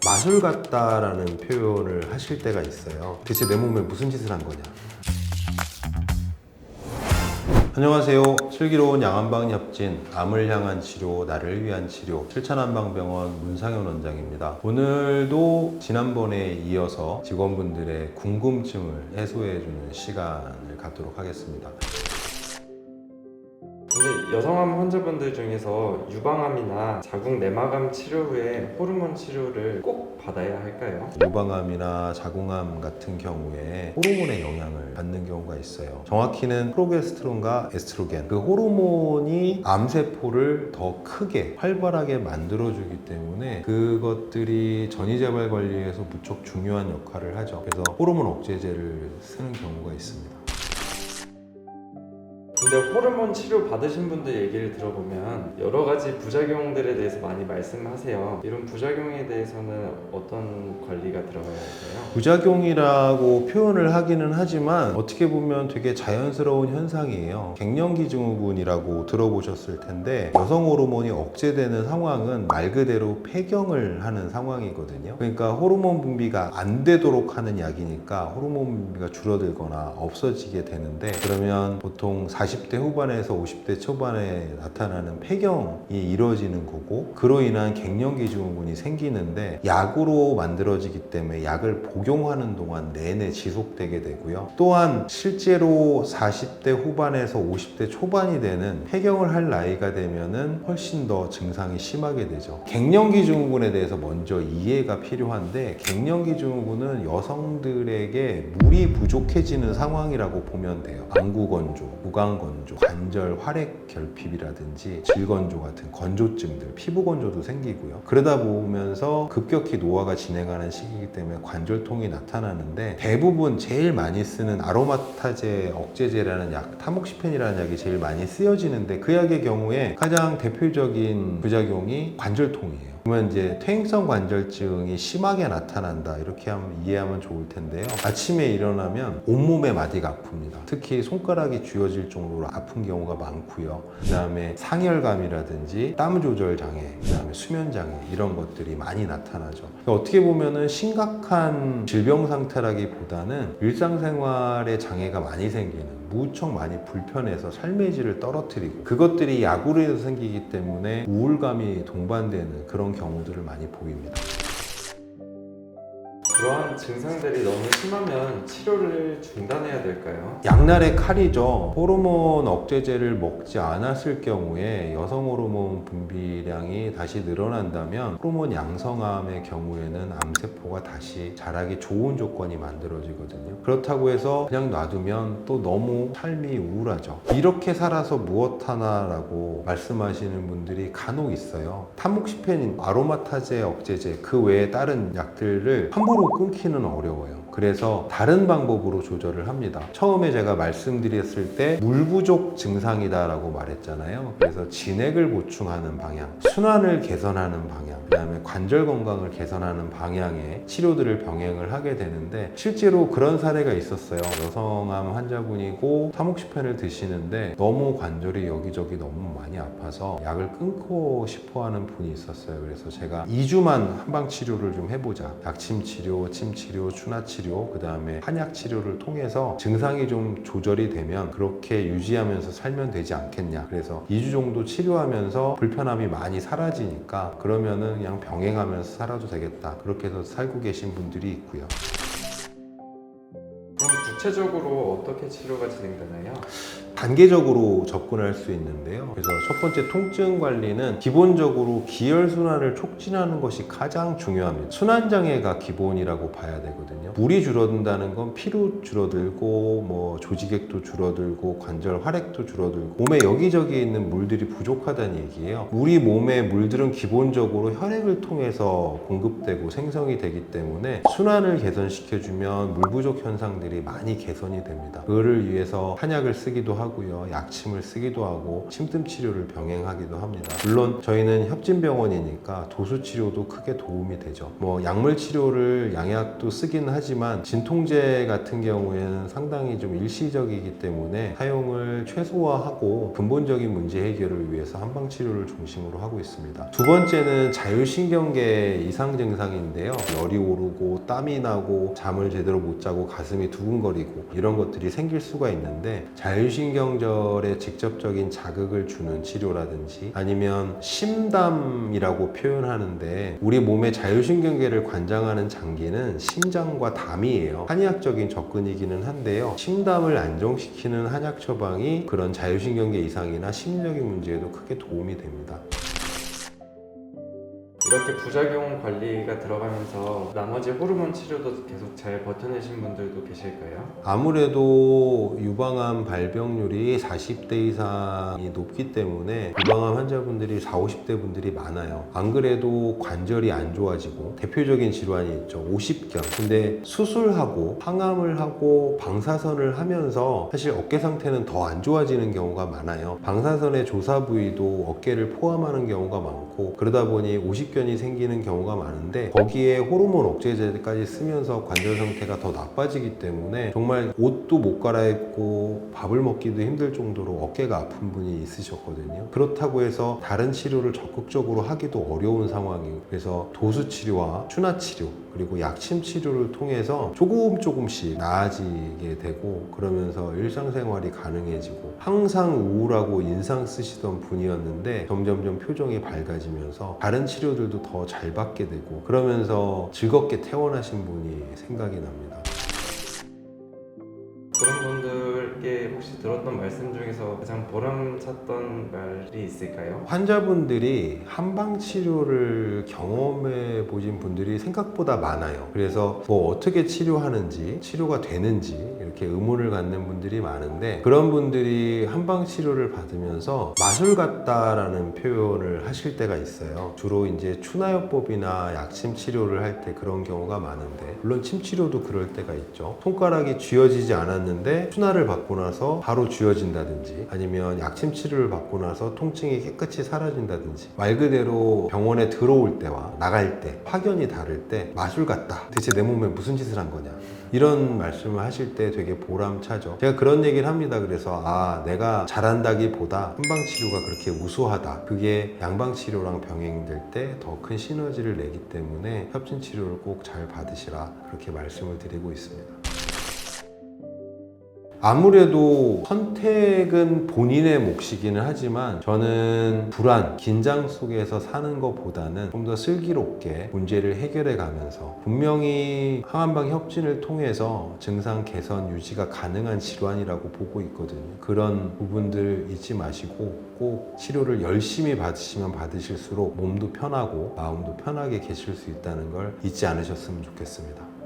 마술 같다라는 표현을 하실 때가 있어요. 대체 내 몸에 무슨 짓을 한 거냐. 안녕하세요. 슬기로운 양한방 nhập진, 암을 향한 치료, 나를 위한 치료, 실천한방병원 문상현 원장입니다. 오늘도 지난번에 이어서 직원분들의 궁금증을 해소해주는 시간을 갖도록 하겠습니다. 근데 여성암 환자분들 중에서 유방암이나 자궁 내막암 치료 후에 호르몬 치료를 꼭 받아야 할까요? 유방암이나 자궁암 같은 경우에 호르몬의 영향을 받는 경우가 있어요. 정확히는 프로게스테론과 에스트로겐, 그 호르몬이 암세포를 더 크게 활발하게 만들어주기 때문에 그것들이 전이재발 관리에서 무척 중요한 역할을 하죠. 그래서 호르몬 억제제를 쓰는 경우가 있습니다. 근데 호르몬 치료 받으신 분들 얘기를 들어보면 여러 가지 부작용들에 대해서 많이 말씀하세요. 이런 부작용에 대해서는 어떤 관리가 들어가야 할까요? 부작용이라고 표현을 하기는 하지만 어떻게 보면 되게 자연스러운 현상이에요. 갱년기 증후군이라고 들어보셨을 텐데 여성 호르몬이 억제되는 상황은 말 그대로 폐경을 하는 상황이거든요. 그러니까 호르몬 분비가 안 되도록 하는 약이니까 호르몬 분비가 줄어들거나 없어지게 되는데, 그러면 보통 40대 후반에서 50대 초반에 나타나는 폐경이 이루어지는 거고, 그로 인한 갱년기 증후군이 생기는데 약으로 만들어지기 때문에 약을 복용하는 동안 내내 지속되게 되고요. 또한 실제로 40대 후반에서 50대 초반이 되는 폐경을 할 나이가 되면은 훨씬 더 증상이 심하게 되죠. 갱년기 증후군에 대해서 먼저 이해가 필요한데, 갱년기 증후군은 여성들에게 물이 부족해지는 상황이라고 보면 돼요. 안구 건조, 구강 건조, 관절 활액 결핍이라든지 질건조 같은 건조증들, 피부 건조도 생기고요. 그러다 보면서 급격히 노화가 진행하는 시기이기 때문에 관절통이 나타나는데, 대부분 제일 많이 쓰는 아로마타제 억제제라는 약, 타목시펜이라는 약이 제일 많이 쓰여지는데, 그 약의 경우에 가장 대표적인 부작용이 관절통이에요. 그러면 이제 퇴행성 관절증이 심하게 나타난다, 이렇게 이해하면 좋을 텐데요. 아침에 일어나면 온몸에 마디가 아픕니다. 특히 손가락이 쥐어질 정도로 아픈 경우가 많고요. 그 다음에 상열감이라든지 땀 조절 장애, 그 다음에 수면 장애, 이런 것들이 많이 나타나죠. 그러니까 어떻게 보면은 심각한 질병 상태라기보다는 일상생활에 장애가 많이 생기는, 무척 많이 불편해서 삶의 질을 떨어뜨리고, 그것들이 약으로 해서 생기기 때문에 우울감이 동반되는 그런 경우들을 많이 보입니다. 그러한 증상들이 너무 심하면 치료를 중단해야 될까요? 양날의 칼이죠. 호르몬 억제제를 먹지 않았을 경우에 여성 호르몬 분비량이 다시 늘어난다면 호르몬 양성암의 경우에는 암세포가 다시 자라기 좋은 조건이 만들어지거든요. 그렇다고 해서 그냥 놔두면 또 너무 삶이 우울하죠. 이렇게 살아서 무엇 하나라고 말씀하시는 분들이 간혹 있어요. 타목시펜, 아로마타제 억제제, 그 외에 다른 약들을 함부로 끊기는 어려워요. 그래서 다른 방법으로 조절을 합니다. 처음에 제가 말씀드렸을 때 물 부족 증상이다 라고 말했잖아요. 그래서 진액을 보충하는 방향, 순환을 개선하는 방향, 그 다음에 관절 건강을 개선하는 방향의 치료들을 병행을 하게 되는데, 실제로 그런 사례가 있었어요. 여성암 환자분이고 타목시펜을 드시는데 너무 관절이 여기저기 너무 많이 아파서 약을 끊고 싶어 하는 분이 있었어요. 그래서 제가 2주만 한방 치료를 좀 해보자. 약침 치료, 침 치료, 추나 치료, 그 다음에 한약 치료를 통해서 증상이 좀 조절이 되면 그렇게 유지하면서 살면 되지 않겠냐. 그래서 2주 정도 치료하면서 불편함이 많이 사라지니까 그러면은 그냥 병행하면서 살아도 되겠다, 그렇게 해서 살고 계신 분들이 있고요. 그럼 구체적으로 어떻게 치료가 진행되나요? 단계적으로 접근할 수 있는데요. 그래서 첫 번째 통증 관리는 기본적으로 기혈순환을 촉진하는 것이 가장 중요합니다. 순환장애가 기본이라고 봐야 되거든요. 물이 줄어든다는 건 피로 줄어들고 뭐 조직액도 줄어들고 관절 활액도 줄어들고 몸에 여기저기 있는 물들이 부족하다는 얘기예요. 우리 몸의 물들은 기본적으로 혈액을 통해서 공급되고 생성이 되기 때문에 순환을 개선시켜주면 물 부족 현상들이 많이 개선이 됩니다. 그거를 위해서 한약을 쓰기도 하고 하고요. 약침을 쓰기도 하고 침뜸 치료를 병행하기도 합니다. 물론 저희는 협진병원이니까 도수 치료도 크게 도움이 되죠. 뭐 약물 치료를 양약도 쓰긴 하지만 진통제 같은 경우에는 상당히 좀 일시적이기 때문에 사용을 최소화하고 근본적인 문제 해결을 위해서 한방 치료를 중심으로 하고 있습니다. 두 번째는 자율신경계 이상 증상인데요. 열이 오르고 땀이 나고 잠을 제대로 못 자고 가슴이 두근거리고 이런 것들이 생길 수가 있는데, 자율신경절에 직접적인 자극을 주는 치료라든지 아니면 심담이라고 표현하는데, 우리 몸의 자율신경계를 관장하는 장기는 심장과 담이에요. 한의학적인 접근이기는 한데요. 심담을 안정시키는 한약 처방이 그런 자율신경계 이상이나 심리적인 문제에도 크게 도움이 됩니다. 이렇게 부작용 관리가 들어가면서 나머지 호르몬 치료도 계속 잘 버텨내신 분들도 계실까요? 아무래도 유방암 발병률이 40대 이상이 높기 때문에 유방암 환자분들이 40, 50대 분들이 많아요. 안 그래도 관절이 안 좋아지고 대표적인 질환이 있죠. 오십견. 근데 수술하고 항암을 하고 방사선을 하면서 사실 어깨 상태는 더 안 좋아지는 경우가 많아요. 방사선의 조사 부위도 어깨를 포함하는 경우가 많고, 그러다 보니 오십견이 생기는 경우가 많은데, 거기에 호르몬 억제제까지 쓰면서 관절 상태가 더 나빠지기 때문에 정말 옷도 못 갈아입고 밥을 먹기도 힘들 정도로 어깨가 아픈 분이 있으셨거든요. 그렇다고 해서 다른 치료를 적극적으로 하기도 어려운 상황이에요. 그래서 도수 치료와 추나 치료 그리고 약침 치료를 통해서 조금씩 나아지게 되고, 그러면서 일상생활이 가능해지고, 항상 우울하고 인상 쓰시던 분이었는데 점점점 표정이 밝아지면서 다른 치료들도 더 잘 받게 되고, 그러면서 즐겁게 퇴원하신 분이 생각이 납니다. 그런 분들께 혹시 들었던 말씀 중에서 가장 보람찼던 말이 있을까요? 환자분들이 한방 치료를 경험해 보신 분들이 생각보다 많아요. 그래서 뭐 어떻게 치료하는지, 치료가 되는지 이렇게 의문을 갖는 분들이 많은데, 그런 분들이 한방 치료를 받으면서 마술 같다라는 표현을 하실 때가 있어요. 주로 이제 추나요법이나 약침 치료를 할 때 그런 경우가 많은데, 물론 침 치료도 그럴 때가 있죠. 손가락이 쥐어지지 않았는데 추나를 받고 나서 바로 쥐어진다든지, 아니면 약침 치료를 받고 나서 통증이 깨끗이 사라진다든지, 말 그대로 병원에 들어올 때와 나갈 때 확연히 다를 때 마술 같다, 대체 내 몸에 무슨 짓을 한 거냐, 이런 말씀을 하실 때 되게 보람차죠. 제가 그런 얘기를 합니다. 그래서 내가 잘한다기보다 한방치료가 그렇게 우수하다, 그게 양방치료랑 병행될 때 더 큰 시너지를 내기 때문에 협진치료를 꼭 잘 받으시라, 그렇게 말씀을 드리고 있습니다. 아무래도 선택은 본인의 몫이기는 하지만, 저는 불안, 긴장 속에서 사는 것보다는 좀 더 슬기롭게 문제를 해결해 가면서, 분명히 항암방 협진을 통해서 증상 개선 유지가 가능한 질환이라고 보고 있거든요. 그런 부분들 잊지 마시고 꼭 치료를 열심히 받으시면 받으실수록 몸도 편하고 마음도 편하게 계실 수 있다는 걸 잊지 않으셨으면 좋겠습니다.